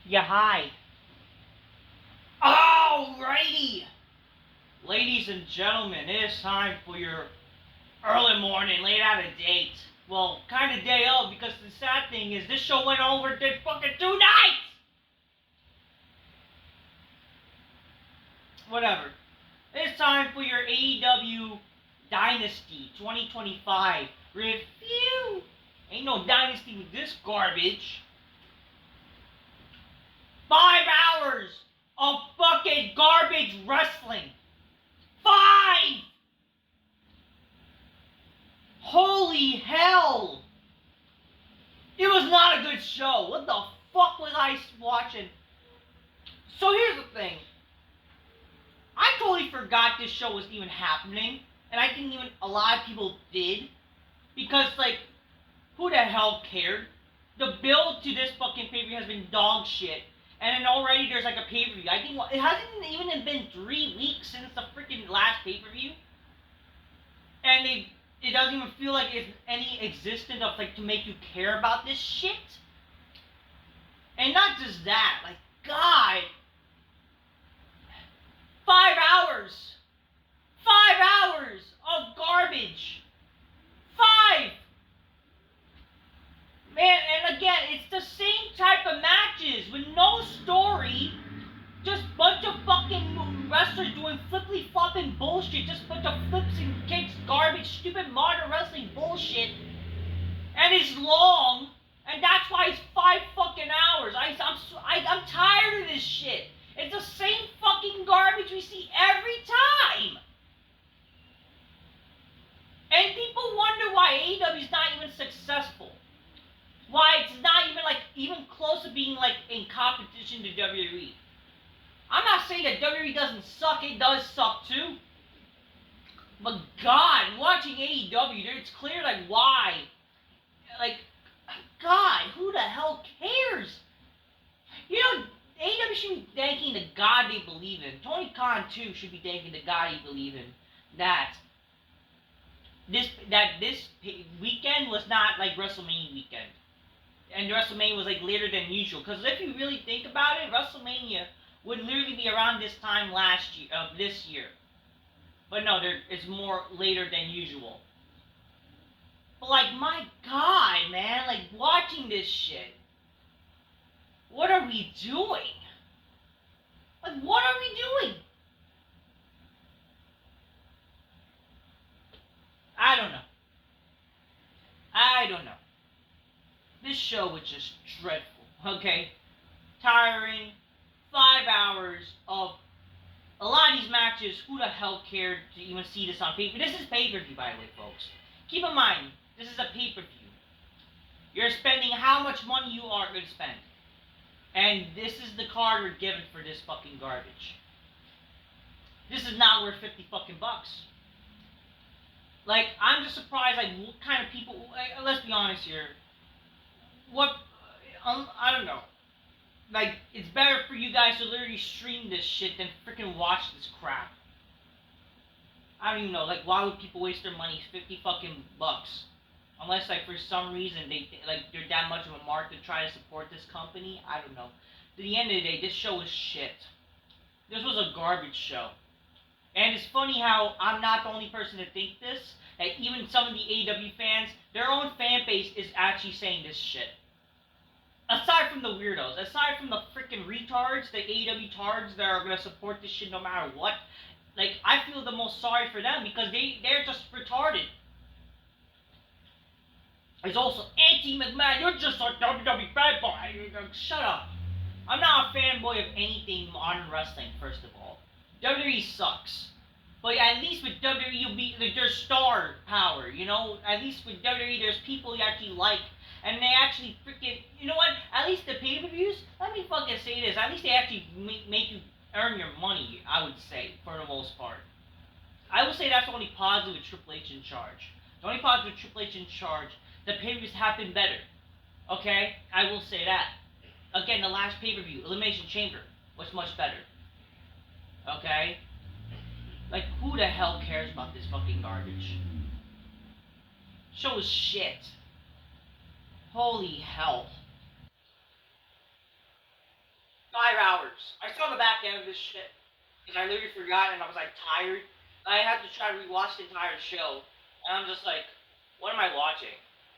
Yeah, hi. Alrighty! Ladies and gentlemen, it is time for your early morning, late out of date. Well, kind of day of, because the sad thing is this show went over did fucking 2 nights! Whatever. It's time for your AEW Dynasty 2025 review. Ain't no Dynasty with this garbage. 5 hours of fucking garbage wrestling. 5! Holy hell! It was not a good show. What the fuck was I watching? So here's the thing. I totally forgot this show was even happening. And I think even a lot of people did. Because, like, who the hell cared? The build to this fucking pay-per-view has been dog shit. And then already there's like a pay-per-view. I think it hasn't even been 3 weeks since the freaking last pay-per-view. And it doesn't even feel like it's any existence of like to make you care about this shit. And not just that, like God. 5 hours. 5 hours of garbage. 5! Man, and again, it's the same type of matches with no story. Just bunch of fucking wrestlers doing flippy-flopping bullshit. Just bunch of flips and kicks, garbage, stupid modern wrestling bullshit. And it's long. And that's why it's 5 fucking hours. I'm tired of this shit. It's the same fucking garbage we see every time. And people wonder why AEW is not even successful. Why it's not even like even close to being like in competition to WWE. I'm not saying that WWE doesn't suck, it does suck too. But God, watching AEW, it's clear like why. Like, God, who the hell cares? You know, AEW should be thanking the God they believe in. Tony Khan too should be thanking the God he believe in. That this weekend was not like WrestleMania weekend. And WrestleMania was like later than usual. Because if you really think about it, WrestleMania would literally be around this time this year. But no, it's more later than usual. But like, my God, man, like watching this shit. What are we doing? Like, what are we doing? I don't know. This show was just dreadful, okay? Tiring. 5 hours of a lot of these matches. Who the hell cared to even see this on pay-per-view? This is pay-per-view, by the way, folks. Keep in mind, this is a pay-per-view. You're spending how much money you are going to spend. And this is the card we're given for this fucking garbage. This is not worth 50 fucking bucks. Like, I'm just surprised, like, what kind of people, like, let's be honest here. I don't know. Like, it's better for you guys to literally stream this shit than freaking watch this crap. I don't even know. Like, why would people waste their money 50 fucking bucks? Unless, like, for some reason they're that much of a mark to try to support this company. I don't know. At the end of the day, this show is shit. This was a garbage show. And it's funny how I'm not the only person to think this. That even some of the AEW fans, their own fan base is actually saying this shit. Aside from the weirdos, aside from the freaking retards, the AEW tards that are gonna support this shit no matter what, like, I feel the most sorry for them because they're just retarded. There's also anti-McMahon, you're just a WWE fanboy. Shut up. I'm not a fanboy of anything modern wrestling, first of all. WWE sucks. But at least with WWE, there's star power, you know? At least with WWE, there's people you actually like. And they actually freaking, you know what? At least the pay-per-views, let me fucking say this. At least they actually make you earn your money, I would say, for the most part. I would say that's the only positive with Triple H in charge. The only positive with Triple H in charge, the pay-per-views have been better. Okay? I will say that. Again, the last pay-per-view, Elimination Chamber, was much better. Okay? Like, who the hell cares about this fucking garbage? Show is shit. Holy hell. hours. I saw the back end of this shit because I literally forgot and I was like tired. I had to try to rewatch the entire show, and I'm just like, what am I watching?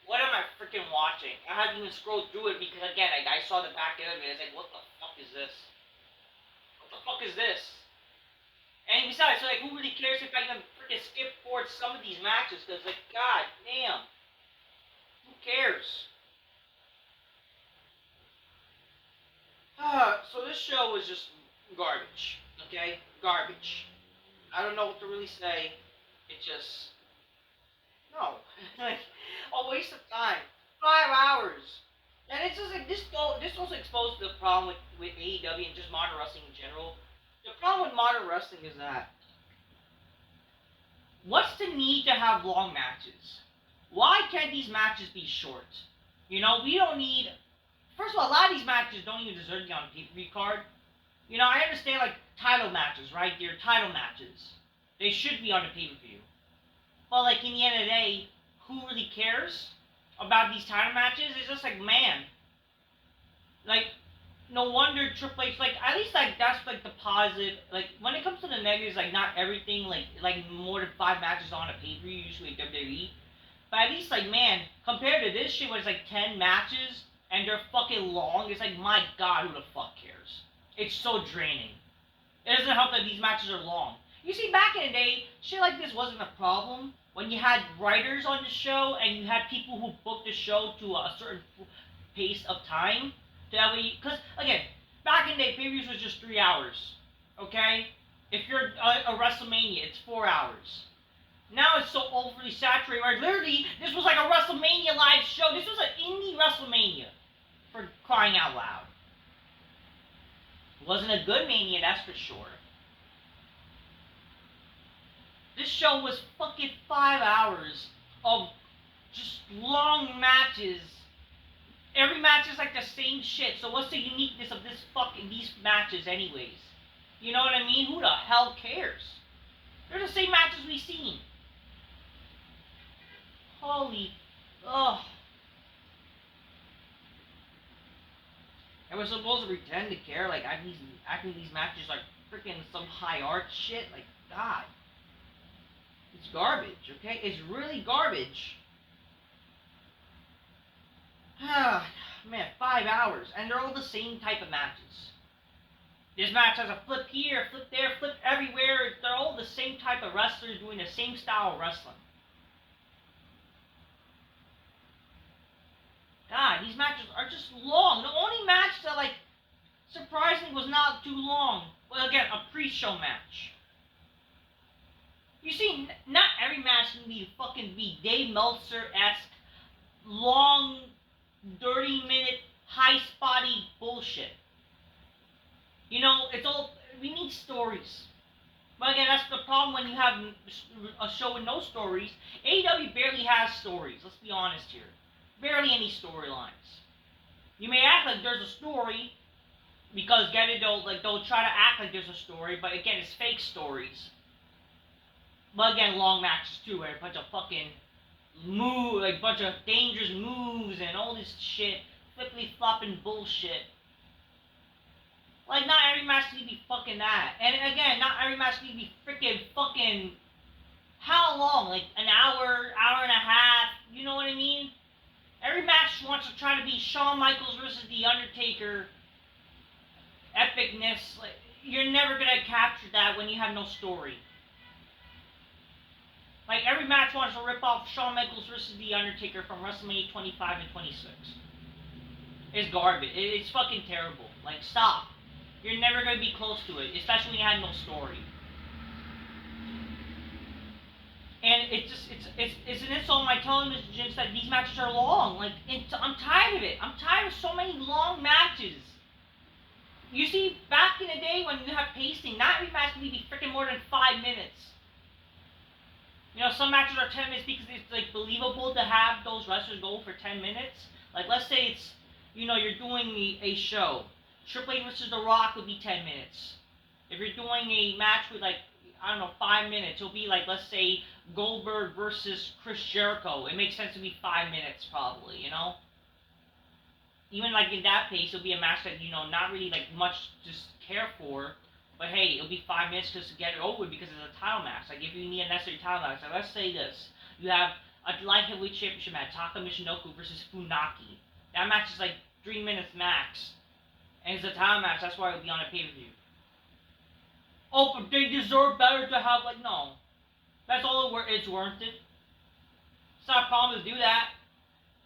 What am I freaking watching? I hadn't even scrolled through it because again, I saw the back end of it. I was like, what the fuck is this? What the fuck is this? And besides, so like, who really cares if I even freaking skip forward some of these matches? Because like, god damn, who cares? So this show was just garbage. Okay, garbage. I don't know what to really say. It just no, like a waste of time. 5 hours. And it's just like this also exposed the problem with AEW and just modern wrestling in general. The problem with modern wrestling is that what's the need to have long matches? Why can't these matches be short? You know, we don't need. First of all, a lot of these matches don't even deserve to be on a pay-per-view card. You know, I understand like title matches, right? They're title matches. They should be on the pay-per-view. But like in the end of the day, who really cares about these title matches? It's just like, man, like no wonder Triple H, like at least like that's like the positive. Like when it comes to the negatives, like not everything like more than 5 matches on a pay-per-view usually WWE. But at least like, man, compared to this shit where it's like 10 matches and they're fucking long, it's like, my god, who the fuck cares? It's so draining. It doesn't help that these matches are long. You see, back in the day, shit like this wasn't a problem. When you had writers on the show and you had people who booked the show to a certain pace of time. That way, because, again, back in the day, pay-per-views was just 3 hours. Okay? If you're a WrestleMania, it's 4 hours. Now it's so overly saturated, right? Literally, this was like a WrestleMania live show. This was an indie WrestleMania. For crying out loud. It wasn't a good Mania, that's for sure. This show was fucking 5 hours of just long matches. Every match is like the same shit. So what's the uniqueness of these matches anyways? You know what I mean? Who the hell cares? They're the same matches we've seen. Holy, ugh. And we're supposed to pretend to care, like acting these matches like freaking some high art shit. Like, God. It's garbage, okay? It's really garbage. Man, 5 hours. And they're all the same type of matches. This match has a flip here, a flip there, flip everywhere. They're all the same type of wrestlers doing the same style of wrestling. God, these matches are just long. The only match that, like, surprisingly was not too long. Well, again, a pre-show match. You see, not every match can be Dave Meltzer-esque, long, 30-minute, high-spotty bullshit. You know, it's all, we need stories. But again, that's the problem when you have a show with no stories. AEW barely has stories, let's be honest here. Barely any storylines. You may act like there's a story, because they'll try to act like there's a story, but again, it's fake stories. But again, long matches too, where a bunch of fucking bunch of dangerous moves and all this shit, flippity flopping bullshit. Like, not every match need to be fucking that. And again, not every match need to be freaking fucking. How long? Like an hour, hour and a half. You know what I mean? Every match wants to try to be Shawn Michaels versus The Undertaker epicness. Like, you're never gonna capture that when you have no story. Like, every match wants to rip off Shawn Michaels versus The Undertaker from WrestleMania 25 and 26. It's garbage. It's fucking terrible. Like, stop. You're never gonna be close to it, especially when you have no story. And it's an insult on my television that these matches are long. Like, I'm tired of it. I'm tired of so many long matches. You see, back in the day when you have pacing, not every match need to be freaking more than 5 minutes. You know, some matches are 10 minutes because it's like believable to have those wrestlers go for 10 minutes. Like, let's say it's, you know, you're doing a show. Triple H versus The Rock would be 10 minutes. If you're doing a match with, like, I don't know, 5 minutes, it'll be like, let's say, Goldberg versus Chris Jericho. It makes sense to be 5 minutes, probably, you know? even like in that pace, it'll be a match that not really like much to care for. But hey, it'll be 5 minutes just to get it over because it's a title match. Like if you need a necessary title match, like let's say this, you have a light heavyweight championship match, Taka Michinoku versus Funaki. That match is like 3 minutes max, and it's a title match. That's why it'll be on a pay-per-view. Oh, but they deserve better to have no. That's all it's worth it. It's not a problem to do that.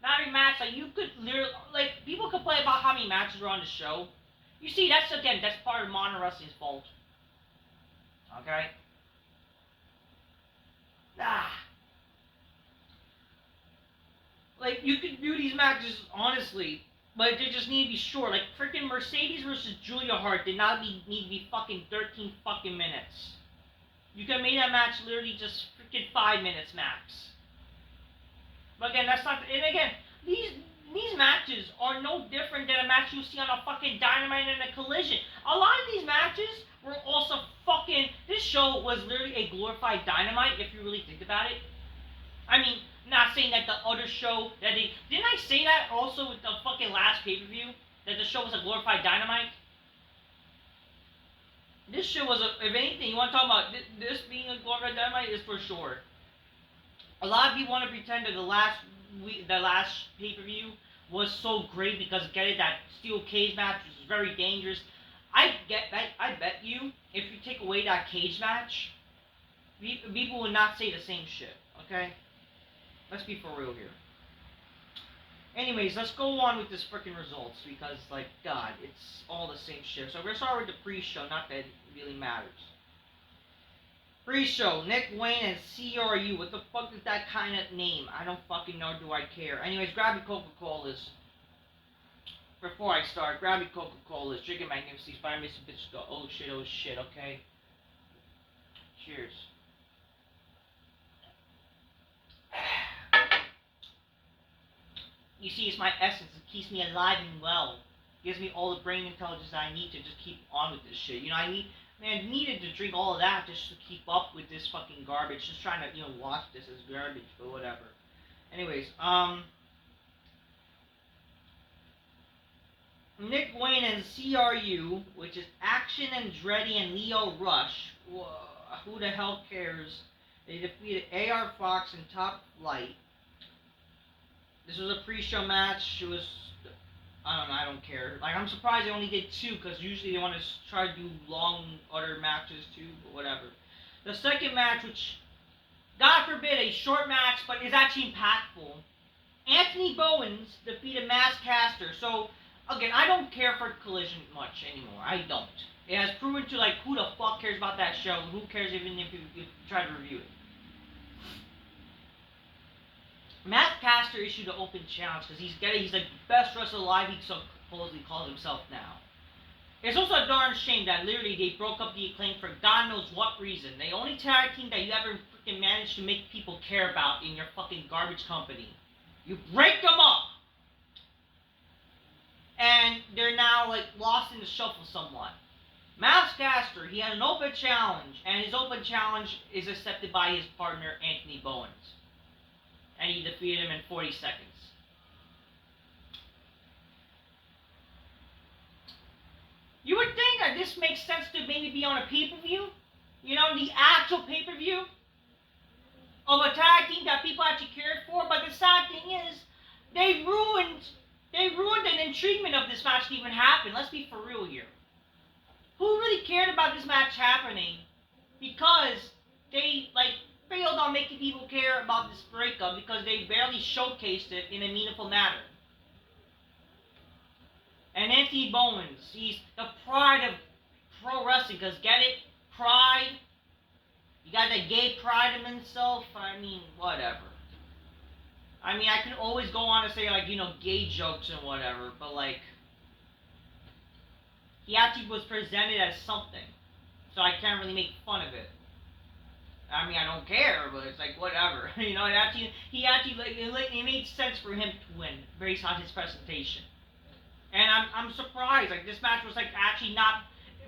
Not every match, like you could literally, like people complain about how many matches are on the show. You see, that's part of modern wrestling's fault. Okay? Like you could do these matches honestly, but they just need to be short. Like freaking Mercedes versus Julia Hart did not need to be fucking 13 fucking minutes. You could have made that match literally just freaking 5 minutes max. But again, that's not. And again, these matches are no different than a match you see on a fucking Dynamite and a Collision. A lot of these matches were also fucking. This show was literally a glorified Dynamite if you really think about it. I mean, not saying that the other show that they didn't I say that also with the fucking last pay-per-view that the show was a glorified Dynamite. This show was if anything you want to talk about this being a glorified Dynamite is for sure. A lot of people want to pretend that the last pay-per-view was so great because that steel cage match was very dangerous. I bet you if you take away that cage match, people would not say the same shit. Okay, let's be for real here. Anyways, let's go on with this freaking results because God, it's all the same shit. So we're gonna start with the pre-show. Not that it really matters. Pre-show, Nick Wayne and CRU. What the fuck is that kind of name? I don't fucking know, do I care. Anyways, grab your Coca-Colas. Before I start, grab your Coca-Colas. Drink it magnificently. Spider makes a bitch go, oh shit, okay? Cheers. You see, it's my essence. It keeps me alive and well. It gives me all the brain intelligence I need to just keep on with this shit. I needed to drink all of that just to keep up with this fucking garbage. Just trying to, watch this as garbage, but whatever. Anyways, Nick Wayne and CRU, which is Action Andretti and Leo Rush. Who the hell cares? They defeated AR Fox and Top Flight. This was a pre-show match. It was, I don't know, I don't care. I'm surprised they only did 2, because usually they want to try to do long other matches too, but whatever. The second match, which, God forbid, a short match, but is actually impactful. Anthony Bowens defeated Mass Caster. So, again, I don't care for Collision much anymore. I don't. It has proven to, who the fuck cares about that show? Who cares even if you try to review it? Matt Caster issued an open challenge because he's the best wrestler alive, he supposedly calls himself now. It's also a darn shame that literally they broke up the Acclaim for God knows what reason. The only tag team that you ever freaking managed to make people care about in your fucking garbage company. You break them up! And they're now lost in the shuffle somewhat. Matt Caster, he had an open challenge, and his open challenge is accepted by his partner Anthony Bowens. And he defeated him in 40 seconds. You would think that this makes sense to maybe be on a pay-per-view. The actual pay-per-view of a tag team that people actually cared for. But the sad thing is, they ruined an intriguement of this match to even happen. Let's be for real here. Who really cared about this match happening? Because they, failed on making people care about this breakup because they barely showcased it in a meaningful manner. And Anthony Bowens, he's the pride of pro wrestling, because get it? Pride. You got that gay pride in himself. I mean, whatever. I mean, I could always go on to say, gay jokes and whatever, but, he actually was presented as something. So I can't really make fun of it. I mean, I don't care, but it's whatever. It made sense for him to win based on his presentation. And I'm surprised. This match was actually not,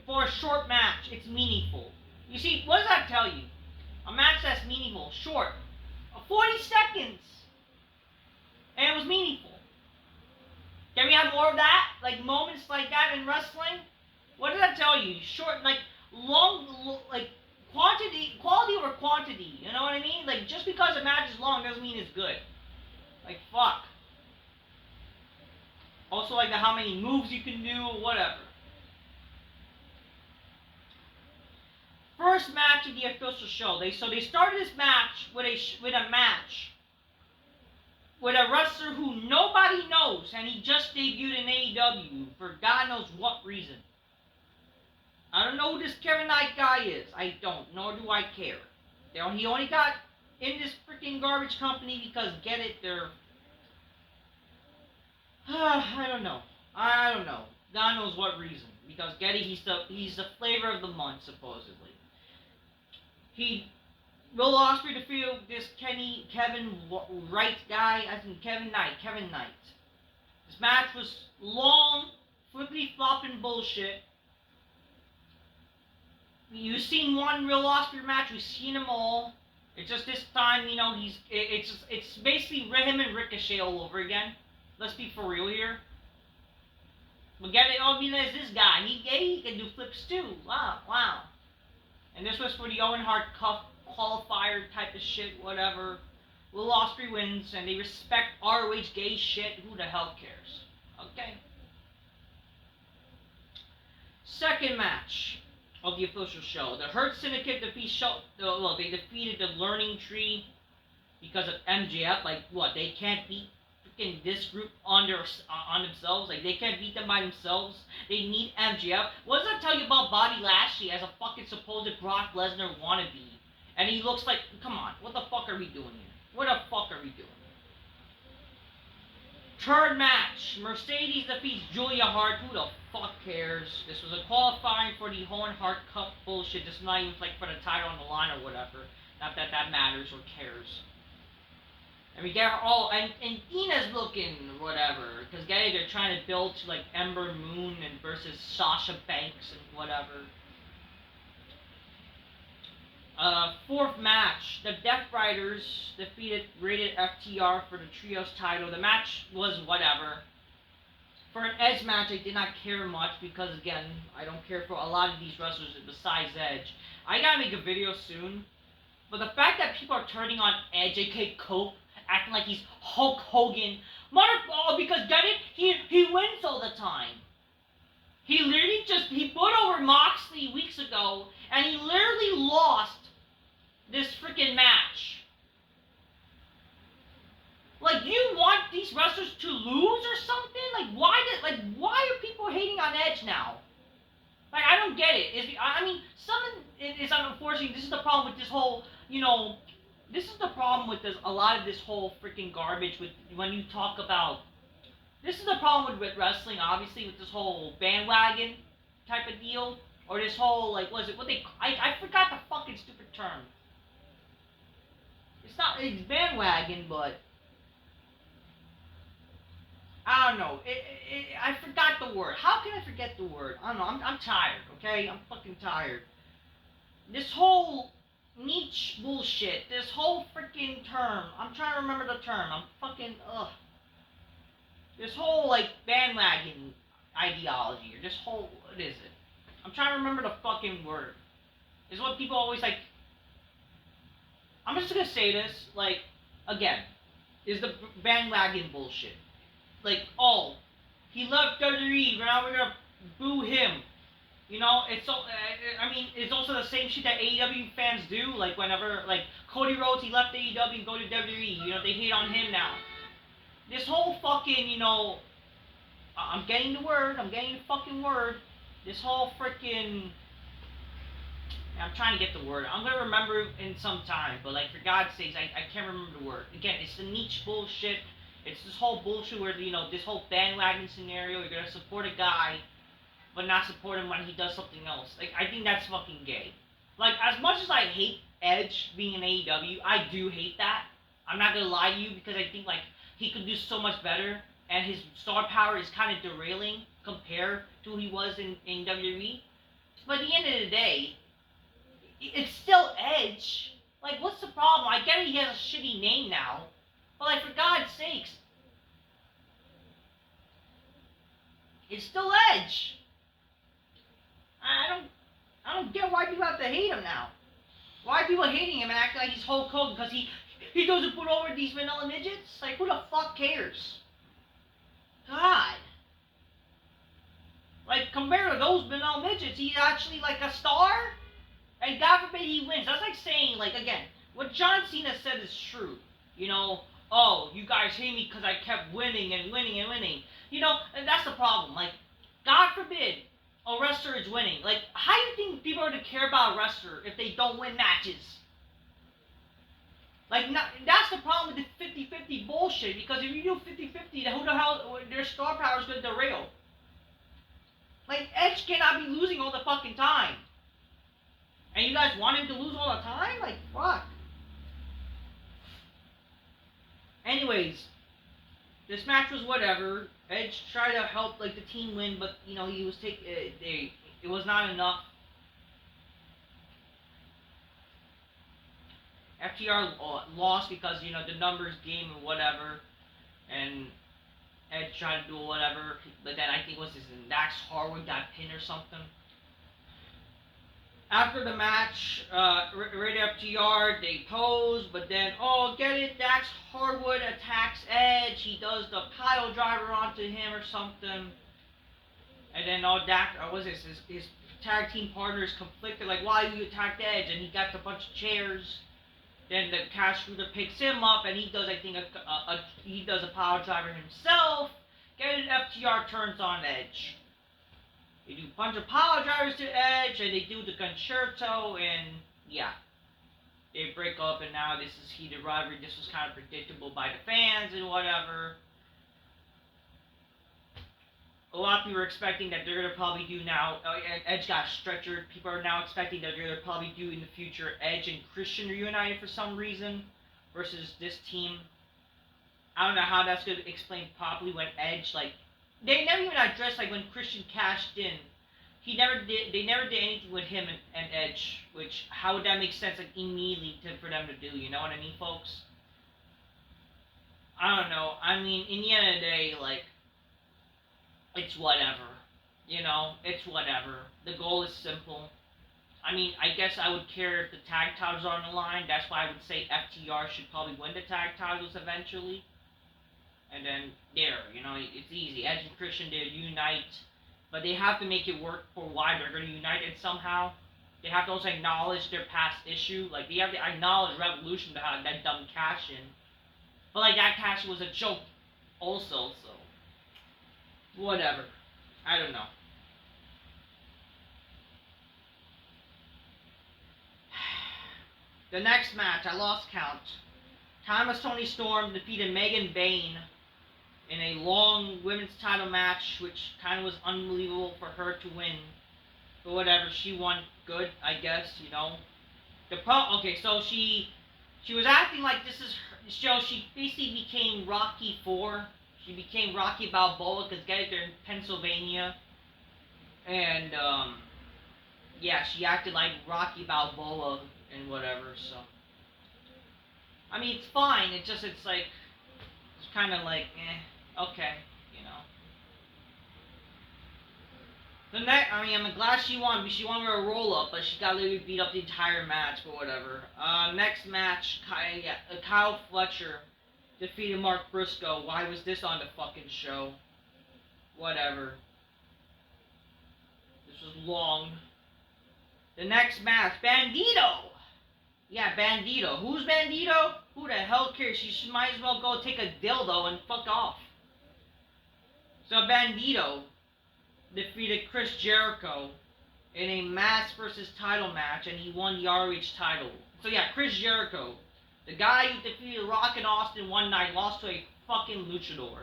for a short match, it's meaningful. You see, what does that tell you? A match that's meaningful, short, 40 seconds, and it was meaningful. Can we have more of that? Like moments like that in wrestling? What did I tell you? Short, like like quality over quantity. You know what I mean? Like just because a match is long doesn't mean it's good. Like fuck. Also like the how many moves you can do or whatever. First match of the official show. They started this match with a match with a wrestler who nobody knows, and he just debuted in AEW for God knows what reason. I don't know who this Kevin Knight guy is. I don't, nor do I care. He only got in this freaking garbage company because, get it, they're... I don't know. God knows what reason. Because, get it, he's the flavor of the month, supposedly. Will Ospreay defeated this Kevin Wright guy. I think Kevin Knight. This match was long, flippity flopping bullshit. You've seen one Will Ospreay match. We've seen them all. It's just this time, you know, it's basically him and Ricochet all over again. Let's be for real here. But get it, there's this guy. He can do flips too. Wow. And this was for the Owen Hart Cup qualifier type of shit, whatever. Will Ospreay wins, and they respect ROH gay shit. Who the hell cares? Okay. Second match of the official show. The Hurt Syndicate they defeated the Learning Tree because of MJF. Like, what? They can't beat freaking this group on themselves? Like, they can't beat them by themselves? They need MJF? What does that tell you about Bobby Lashley as a fucking supposed Brock Lesnar wannabe? And he looks like, come on, what the fuck are we doing here? Third match, Mercedes defeats Julia Hart. Who the fuck cares? This was a qualifying for the Owen Hart Cup bullshit. This is not even like for the title on the line or whatever. Not that that matters or cares. And we get and Dina's looking whatever, because they're trying to build to like Ember Moon and versus Sasha Banks and whatever. Fourth match, the Death Riders defeated Rated FTR for the Trios title. The match was whatever. For an Edge match, I did not care much because, again, I don't care for a lot of these wrestlers besides Edge. I gotta make a video soon, but the fact that people are turning on Edge, aka Cope, acting like he's Hulk Hogan, because get it, he wins all the time. He literally put over Moxley weeks ago, and he literally lost this freaking match. Like, do you want these wrestlers to lose or something? Like, why are people hating on Edge now? Like, I don't get it. It's unfortunate. This is the problem with this whole, this is the problem with a lot of this whole freaking garbage when you talk about. This is the problem with wrestling, obviously, with this whole bandwagon type of deal, or this whole I forgot the fucking stupid term. It's bandwagon, but I don't know. I forgot the word. How can I forget the word? I don't know. I'm tired. Okay, I'm fucking tired. This whole niche bullshit. This whole freaking term. I'm trying to remember the term. I'm fucking ugh. This whole bandwagon ideology, or this whole what is it? I'm trying to remember the fucking word. It's what people always like. I'm just gonna say this, again, is the bandwagon bullshit. He left WWE, now we're gonna boo him. It's so. It's also the same shit that AEW fans do. Whenever, Cody Rhodes, he left AEW and go to WWE. They hate on him now. This whole fucking, I'm getting the fucking word. This whole freaking. I'm trying to get the word. I'm gonna remember in some time, but for God's sakes, I can't remember the word. Again, it's the niche bullshit. It's this whole bullshit where this whole bandwagon scenario. You're gonna support a guy, but not support him when he does something else. I think that's fucking gay. As much as I hate Edge being in AEW, I do hate that. I'm not gonna lie to you because I think he could do so much better, and his star power is kind of derailing compared to who he was in WWE. But at the end of the day, it's still Edge. What's the problem? I get it, he has a shitty name now. But, for God's sakes. It's still Edge. I don't get why people have to hate him now. Why are people hating him and acting like he's Hulk Hogan because he doesn't put over these vanilla midgets? Like, who the fuck cares? God. Like, compared to those vanilla midgets, he's actually like a star? And God forbid he wins. That's like saying, like, again, what John Cena said is true. You know, oh, you guys hate me because I kept winning and winning and winning. You know, and that's the problem. Like, God forbid a wrestler is winning. Like, how do you think people are going to care about a wrestler if they don't win matches? Like, that's the problem with the 50-50 bullshit. Because if you do 50-50, who the hell, their star power is going to derail. Like, Edge cannot be losing all the fucking time. And you guys want him to lose all the time? Like, fuck. Anyways, this match was whatever. Edge tried to help like the team win, but you know he was it was not enough. FTR lost because you know the numbers game or whatever, and Edge tried to do whatever, but then I think was his Dax Harwood got pinned or something. After the match, Rated FTR, they pose, but then, oh, get it, Dax Harwood attacks Edge. He does the pile driver onto him or something. And then all Dax, his tag team partners conflicted, like, why you attacked Edge? And he got a bunch of chairs. Then the Cash Ruler picks him up, and he does, I think, he does a pile driver himself. Get it, FTR turns on Edge. They do a bunch of power drivers to Edge, and they do the concerto, and yeah. They break up, and now this is heated rivalry. This was kind of predictable by the fans and whatever. A lot of people are expecting that they're going to probably do now. Edge got stretchered. People are now expecting that they're going to probably do in the future Edge and Christian reunited for some reason versus this team. I don't know how that's going to explain properly when Edge, like, they never even addressed, like, when Christian cashed in. They never did anything with him and Edge, which, how would that make sense, like, immediately for them to do, you know what I mean, folks? I don't know. I mean, in the end of the day, like, it's whatever. You know, it's whatever. The goal is simple. I mean, I guess I would care if the tag titles are on the line. That's why I would say FTR should probably win the tag titles eventually. And then there, you know, it's easy. Edge and Christian, they unite, but they have to make it work for why they're going to unite it somehow. They have to also acknowledge their past issue. Like, they have to acknowledge Revolution to have that dumb cash in. But, like, that cash was a joke also, so. Whatever. I don't know. The next match, I lost count. Thomas Toni Storm defeated Megan Bayne in a long women's title match, which kind of was unbelievable for her to win. But whatever, she won good, I guess, you know. Okay, so she was acting like this is her, so she basically became Rocky 4. She became Rocky Balboa, because get it, they're in Pennsylvania. And, yeah, she acted like Rocky Balboa and whatever, so. I mean, it's fine, it's like, it's kind of like, okay, you know. I'm glad she won. She won with a roll-up, but she got literally beat up the entire match, but whatever. Next match, Kyle Fletcher defeated Mark Briscoe. Why was this on the fucking show? Whatever. This was long. The next match, Bandito! Yeah, Bandito. Who's Bandito? Who the hell cares? She might as well go take a dildo and fuck off. So Bandito defeated Chris Jericho in a mask versus title match, and he won the ROH title. So yeah, Chris Jericho, the guy who defeated Rock and Austin one night, lost to a fucking luchador.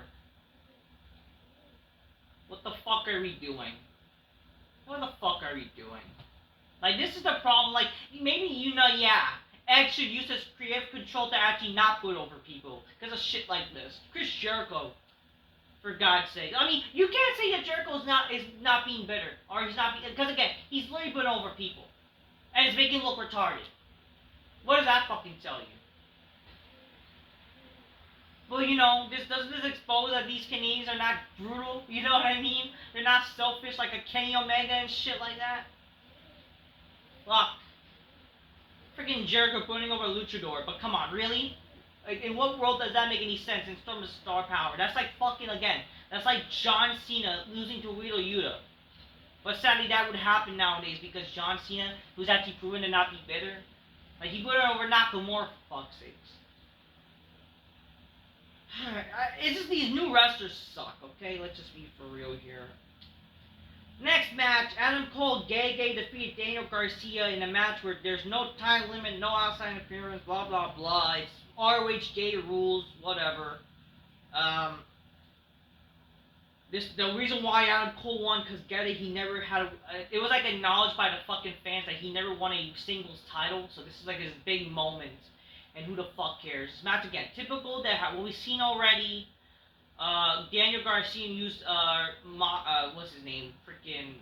What the fuck are we doing? What the fuck are we doing? Like, this is the problem. Like, maybe you know, yeah, Edge should use his creative control to actually not put over people because of shit like this. Chris Jericho, for God's sake. I mean, you can't say that Jericho is not being bitter, or he's not being, because again, he's literally putting over people, and it's making him look retarded. What does that fucking tell you? Well, you know, doesn't this expose that these Canadians are not brutal? You know what I mean? They're you're not selfish like a Kenny Omega and shit like that. Fuck. Freaking Jericho burning over Luchador, but come on, really? Like, in what world does that make any sense in terms of star power? That's like fucking, again, that's like John Cena losing to Wheeler Yuta. But sadly, that would happen nowadays because John Cena, who's actually proven to not be bitter, like, he put it over Nakamura, for fuck's sakes. It's just these new wrestlers suck, okay? Let's just be for real here. Next match, Adam Cole Gay defeated Daniel Garcia in a match where there's no time limit, no outside interference, blah blah blah. It's ROH Gay rules, whatever. The reason why Adam Cole won, because he never had it was like acknowledged by the fucking fans that he never won a singles title, so this is like his big moment, and who the fuck cares? This match again, typical that what we've seen already. Daniel Garcia used what's his name? Freaking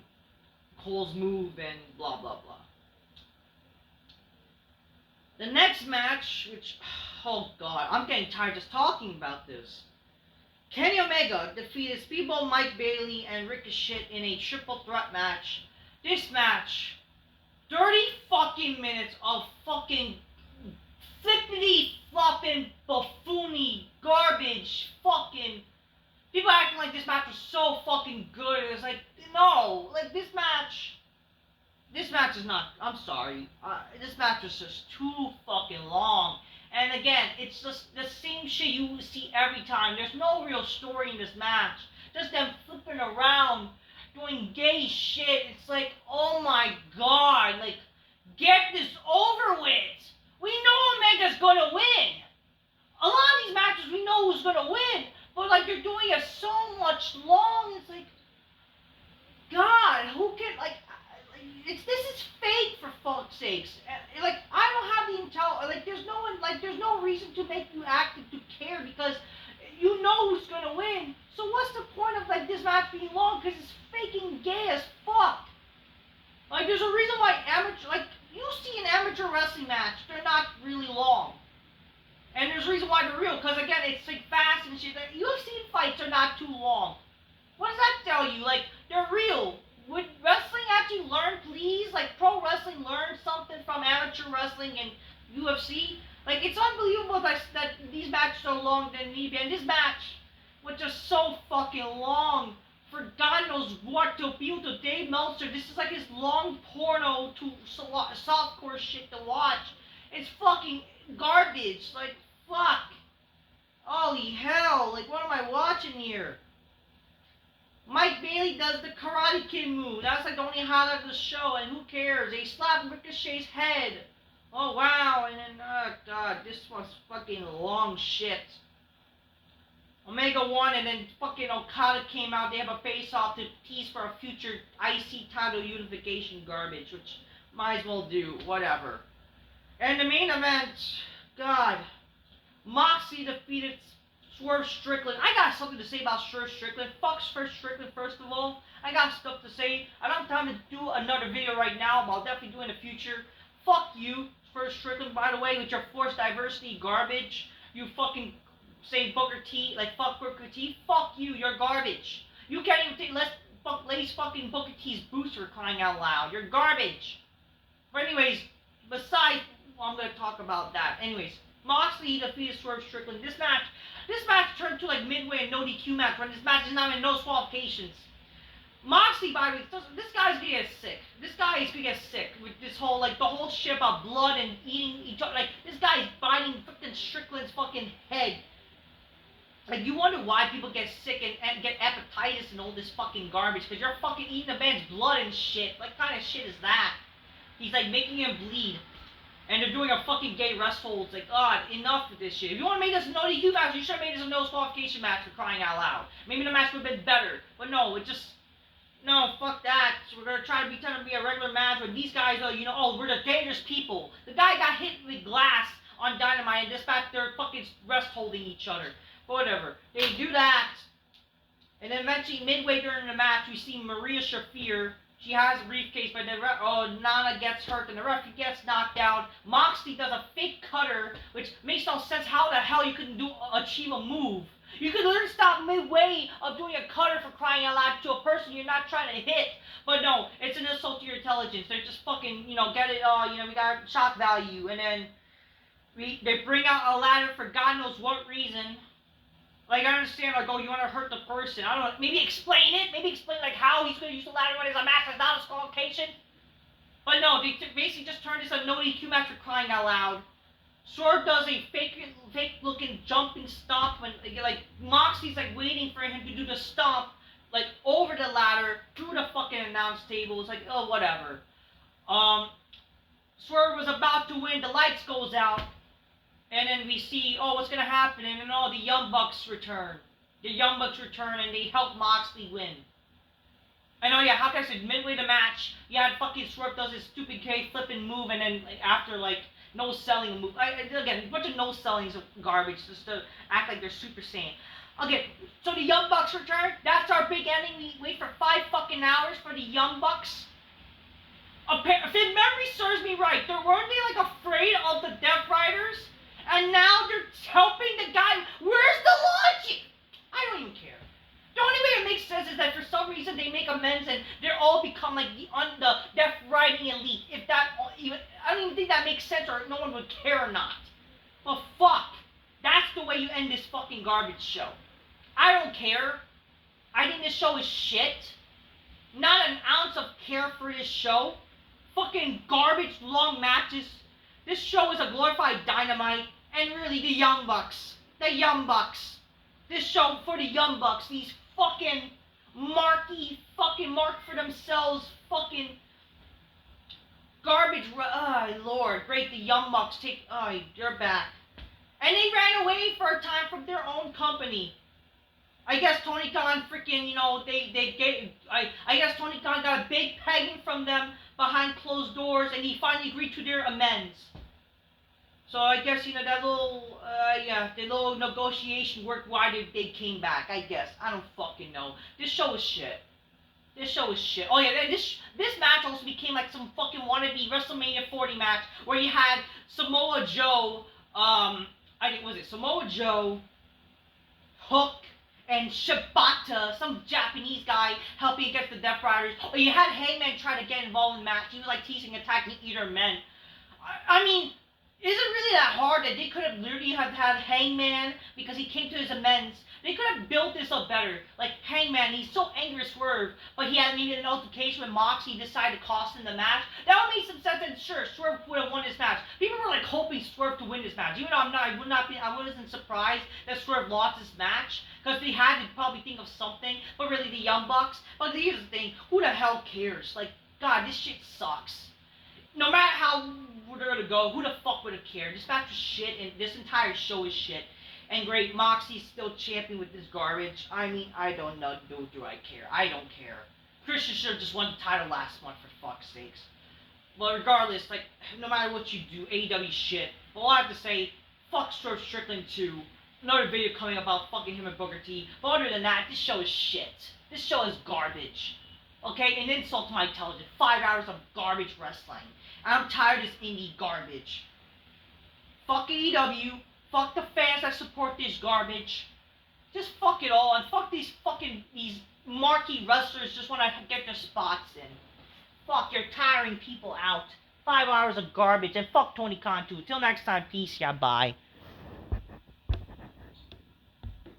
Cole's move and blah blah blah. The next match, which, oh god, I'm getting tired just talking about this. Kenny Omega defeated Speedball Mike Bailey and Ricochet in a triple threat match. This match, 30 fucking minutes of fucking flippity flopping buffoony garbage fucking. People acting like this match was so fucking good. It's like, no, like this match is not, I'm sorry, this match was just too fucking long. And again, it's just the same shit you see every time. There's no real story in this match. Just them flipping around, doing gay shit. It's like, oh my god, like, get this over with. We know Omega's gonna win. A lot of these matches we know who's gonna win, but like they're doing it so much long. It's like, God, who can this is fake for fuck's sakes. Like I don't have the intel. Like there's no reason to make you active to care because you know who's gonna win. So what's the point of like this match being long? Because it's freaking gay as fuck. Like there's a reason why you see an amateur wrestling match, they're not really long. And there's a reason why they're real, because again, it's like fast and shit. UFC fights are not too long. What does that tell you? Like, they're real. Would wrestling actually learn, please? Like, pro wrestling learn something from amateur wrestling and UFC? Like, it's unbelievable that these matches are long than me. And this match was just so fucking long. For God knows what, to appeal to Dave Meltzer. This is like his long porno to softcore shit to watch. It's fucking garbage. Like, fuck. Holy hell. Like, what am I watching here? Mike Bailey does the Karate Kid move. That's like the only highlight of the show. And who cares? They slap Ricochet's head. Oh, wow. And then, oh, God. This was fucking long shit. Omega won, and then fucking Okada came out. They have a face-off to tease for a future IC title unification garbage, which might as well do. Whatever. And the main event, God, Moxley defeated Swerve Strickland. I got something to say about Swerve Strickland. Fuck Swerve Strickland, first of all. I got stuff to say. I don't have time to do another video right now, but I'll definitely do in the future. Fuck you, Swerve Strickland, by the way, with your forced diversity garbage. You fucking say Booker T, like fuck Booker T. Fuck you, you're garbage. You can't even take lace fucking Booker T's boots for crying out loud. You're garbage. But anyways, besides, I'm going to talk about that. Anyways, Moxley defeated Swerve Strickland. This match turned to like midway a no DQ match when this match is not in no qualifications. Moxley, by the way, this guy's gonna get sick. This guy is gonna get sick with this whole, like, the whole shit about blood and eating each other. Like, this guy is biting freaking Strickland's fucking head. Like, you wonder why people get sick and get hepatitis and all this fucking garbage, because you're fucking eating a man's blood and shit. What kind of shit is that? He's, like, making him bleed. And they're doing a fucking gay rest hold. It's like, God, enough with this shit. If you want to make this a no DQ match, you should have made this a no qualification match for crying out loud. Maybe the match would have been better. But no, it just... No, fuck that. So we're gonna try to pretend to be a regular match where these guys are, we're the dangerous people. The guy got hit with glass on Dynamite, and this fact they're fucking rest holding each other. But whatever. They do that. And then eventually, midway during the match, we see Maria Shafir. She has a briefcase, but Nana gets hurt, and the referee gets knocked out. Moxley does a fake cutter, which makes no sense how the hell you couldn't achieve a move. You could literally stop midway of doing a cutter for crying out loud to a person you're not trying to hit. But no, it's an insult to your intelligence. They're just fucking, get it, we got shock value. And then they bring out a ladder for God knows what reason. Like, I understand, like, oh, you want to hurt the person. I don't know, maybe explain it. Maybe explain, like, how he's going to use the ladder when it's a match that's not a disqualification. But no, they basically just turned this a no DQ match for crying out loud. Swerve does a fake-looking jumping stomp when, like, Moxley's, like, waiting for him to do the stomp, like, over the ladder, through the fucking announce table. It's like, oh, whatever. Swerve was about to win, the lights goes out, and then we see, oh, what's gonna happen, and then, oh, the Young Bucks return. The Young Bucks return, and they help Moxley win. And oh yeah, how can I say, midway the match, you had fucking Swerve does his stupid flipping move, and then, like, after, like, no selling move. Again, a bunch of no sellings of garbage just to act like they're Super Saiyan. Okay, so the Young Bucks return. That's our big ending. We wait for 5 fucking hours for the Young Bucks. If memory serves me right, weren't they like afraid of the Death Riders? And now they're helping the guy. Where's the logic? I don't even care. The only way it makes sense is that for some reason they make amends and they're all become like the Death Riding elite. If that even, I don't even think that makes sense, or no one would care or not. But fuck, that's the way you end this fucking garbage show. I don't care. I think this show is shit. Not an ounce of care for this show. Fucking garbage long matches. This show is a glorified Dynamite, and really the Young Bucks. The Young Bucks. This show for the Young Bucks. These fucking fucking mark for themselves fucking garbage. Oh, Lord. Great, the Young Bucks they're back. And they ran away for a time from their own company. I guess Tony Khan freaking, I guess Tony Khan got a big pegging from them behind closed doors, and he finally agreed to their amends. So I guess, that the little negotiation worked why they came back, I guess. I don't fucking know. This show is shit. Oh yeah, and this match also became like some fucking wannabe WrestleMania 40 match where you had Samoa Joe, Samoa Joe, Hook, and Shibata, some Japanese guy, helping against the Death Riders. Or you had Hangman try to get involved in the match. He was like teasing attacking Eater Men. I mean, is it really that hard that they could have literally had Hangman because he came to his amends? They could have built this up better. Like, Hangman, he's so angry at Swerve, but he had maybe an altercation with Moxley, decided to cost him the match. That would make some sense, and sure, Swerve would have won this match. People were like hoping Swerve to win this match. Even though I wasn't surprised that Swerve lost this match, because they had to probably think of something, but really the Young Bucks. But here's the thing, who the hell cares? Like, God, this shit sucks. No matter how they're gonna go, who the fuck would have cared? This match was shit, and this entire show is shit. And great, Moxie's still champion with this garbage. I mean, I don't know, do I care? I don't care. Christian should have just won the title last month, for fuck's sakes. But regardless, like, no matter what you do, AEW shit. But all I have to say, fuck Strickland 2. Another video coming about fucking him and Booker T. But other than that, this show is shit. This show is garbage. Okay, an insult to my intelligence. 5 hours of garbage wrestling. And I'm tired of this indie garbage. Fuck AEW. Fuck the fans that support this garbage. Just fuck it all, and fuck these marquee wrestlers just want to get their spots in. Fuck, you're tiring people out. 5 hours of garbage, and fuck Tony Khan too. Till next time, peace, yeah, bye.